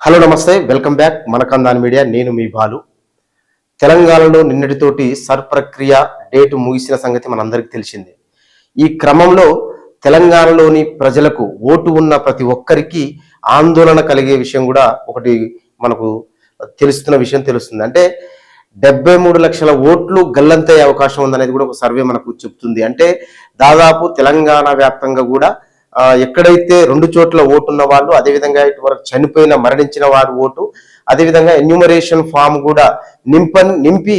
Hello నమస్తే, welcome back మనకందాన్ media. నేను మీ బాలు. తెలంగాణలో నిన్నటితోటి సర్ ప్రక్రియ డేటు ముగిసిన సంగతి మనందరికీ తెలిసిందే. ఈ క్రమంలో తెలంగాణలోని ప్రజలకు ఓటు ఉన్న ప్రతి ఒక్కరికి ఆందోళన కలిగే విషయం కూడా ఒకటి మనకు తెలుస్తున్న విషయం తెలుస్తుంది. అంటే 73 లక్షల ఓట్లు గల్లంతయ్యే అవకాశం ఉందనేది కూడా ఒక సర్వే మనకు చెప్తుంది. అంటే దాదాపు తెలంగాణ వ్యాప్తంగా కూడా ఎక్కడైతే 2 చోట్ల ఓటు ఉన్న వాళ్ళు, అదేవిధంగా ఇటువరకు చనిపోయిన మరణించిన వారి ఓటు, అదేవిధంగా ఎన్యూమరేషన్ ఫామ్ కూడా నింపి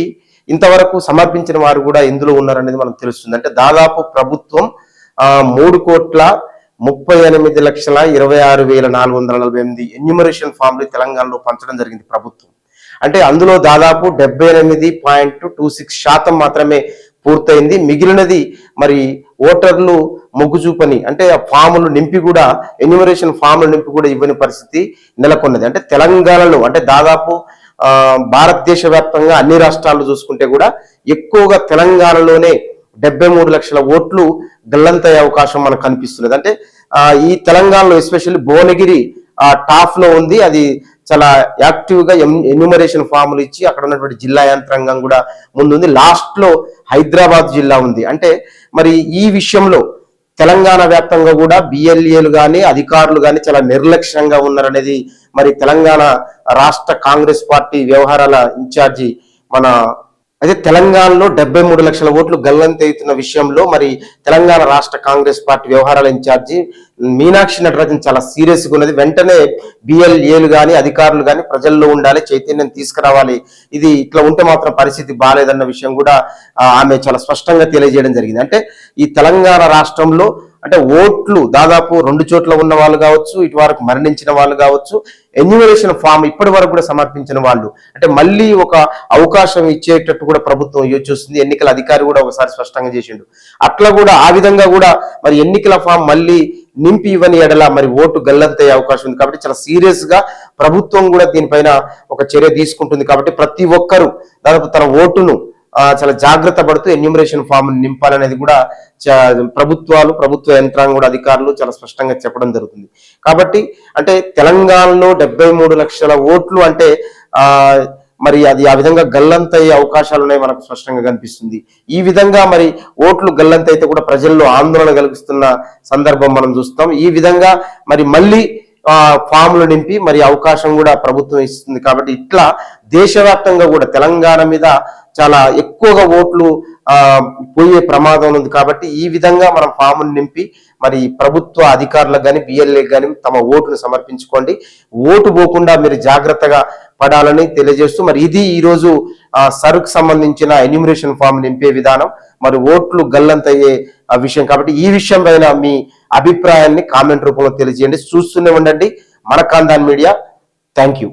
ఇంతవరకు సమర్పించిన వారు కూడా ఇందులో ఉన్నారనేది మనకు తెలుస్తుంది. అంటే దాదాపు ప్రభుత్వం 3,38,26,448 ఎన్యూమరేషన్ ఫామ్లు తెలంగాణలో పంచడం జరిగింది ప్రభుత్వం. అంటే అందులో దాదాపు 78.26% మాత్రమే పూర్తయింది. మిగిలినది మరి ఓటర్లు మొగ్గు చూపని, అంటే ఆ ఫాములు నింపి కూడా, ఎన్యూమరేషన్ ఫాములు నింపి కూడా ఇవ్వని పరిస్థితి నెలకొన్నది. అంటే తెలంగాణలో, అంటే దాదాపు భారతదేశ వ్యాప్తంగా అన్ని రాష్ట్రాలు చూసుకుంటే కూడా ఎక్కువగా తెలంగాణలోనే 73 లక్షల ఓట్లు గల్లంతయ్యే అవకాశం మనకు కనిపిస్తున్నది. అంటే ఈ తెలంగాణలో ఎస్పెషల్లీ భువనగిరి టాప్ లో ఉంది. అది చాలా యాక్టివ్ గా ఎన్యూమరేషన్ ఫాములు ఇచ్చి అక్కడ ఉన్నటువంటి జిల్లా యంత్రాంగం కూడా ముందుంది. లాస్ట్ లో హైదరాబాద్ జిల్లా ఉంది. అంటే మరి ఈ విషయంలో తెలంగాణ వ్యాప్తంగా కూడా బిఎల్ఏలు కానీ అధికారులు కానీ చాలా నిర్లక్ష్యంగా ఉన్నారనేది మరి తెలంగాణ రాష్ట్ర కాంగ్రెస్ పార్టీ వ్యవహారాల ఇన్ఛార్జి మన అయితే తెలంగాణలో 73 లక్షల ఓట్లు గల్లంతవుతున్న విషయంలో మరి తెలంగాణ రాష్ట్ర కాంగ్రెస్ పార్టీ వ్యవహారాల ఇన్ఛార్జి మీనాక్షి నటరాజన్ చాలా సీరియస్గా ఉన్నది. వెంటనే బిఎల్ఏలు కానీ అధికారులు కానీ ప్రజల్లో ఉండాలి, చైతన్యం తీసుకురావాలి, ఇది ఇట్లా ఉంటే మాత్రం పరిస్థితి బాగాలేదన్న విషయం కూడా ఆమె చాలా స్పష్టంగా తెలియజేయడం జరిగింది. అంటే ఈ తెలంగాణ రాష్ట్రంలో అంటే ఓట్లు దాదాపు 2 చోట్ల ఉన్న వాళ్ళు కావచ్చు, ఇటు వరకు మరణించిన వాళ్ళు కావచ్చు, ఎన్యూమరేషన్ ఫామ్ ఇప్పటి వరకు కూడా సమర్పించిన వాళ్ళు, అంటే మళ్ళీ ఒక అవకాశం ఇచ్చేటట్టు కూడా ప్రభుత్వం యోచిస్తుంది. ఎన్నికల అధికారి కూడా ఒకసారి స్పష్టంగా చేసిండు. అట్లా కూడా ఆ విధంగా కూడా మరి ఎన్నికల ఫామ్ మళ్ళీ నింపి ఇవ్వని ఎడల మరి ఓటు గల్లంతయ్యే అవకాశం ఉంది. కాబట్టి చాలా సీరియస్ గా ప్రభుత్వం కూడా దీనిపైన ఒక చర్య తీసుకుంటుంది. కాబట్టి ప్రతి ఒక్కరూ దాదాపు తన ఓటును చాలా జాగ్రత్త పడుతూ ఎన్యూమరేషన్ ఫామ్ నింపాలనేది కూడా ప్రభుత్వ యంత్రాంగం కూడా అధికారులు చాలా స్పష్టంగా చెప్పడం జరుగుతుంది. కాబట్టి అంటే తెలంగాణలో 73 లక్షల ఓట్లు అంటే మరి అది ఆ విధంగా గల్లంతయ్యే అవకాశాలు ఉన్నాయి మనకు స్పష్టంగా కనిపిస్తుంది. ఈ విధంగా మరి ఓట్లు గల్లంతైతే కూడా ప్రజల్లో ఆందోళన కలిగిస్తున్న సందర్భం మనం చూస్తాం. ఈ విధంగా మరి మళ్ళీ ఫామ్లు నింపి మరి అవకాశం కూడా ప్రభుత్వం ఇస్తుంది. కాబట్టి ఇట్లా దేశవ్యాప్తంగా కూడా తెలంగాణ మీద చాలా ఎక్కువగా ఓట్లు పోయే ప్రమాదం ఉంది. కాబట్టి ఈ విధంగా మనం ఫామ్ను నింపి మరి ప్రభుత్వ అధికారులకు కానీ బిఎల్ఏ కానీ తమ ఓటును సమర్పించుకోండి. ఓటు పోకుండా మీరు జాగ్రత్తగా పడాలని తెలియజేస్తూ మరి ఇది ఈరోజు సరుకు సంబంధించిన ఎన్యూమరేషన్ ఫామ్ నింపే విధానం, మరి ఓట్లు గల్లంతయ్యే విషయం. కాబట్టి ఈ విషయం పైన మీ అభిప్రాయాన్ని కామెంట్ రూపంలో తెలియజేయండి. చూస్తూనే ఉండండి మనకందాన్ మీడియా. Thank you.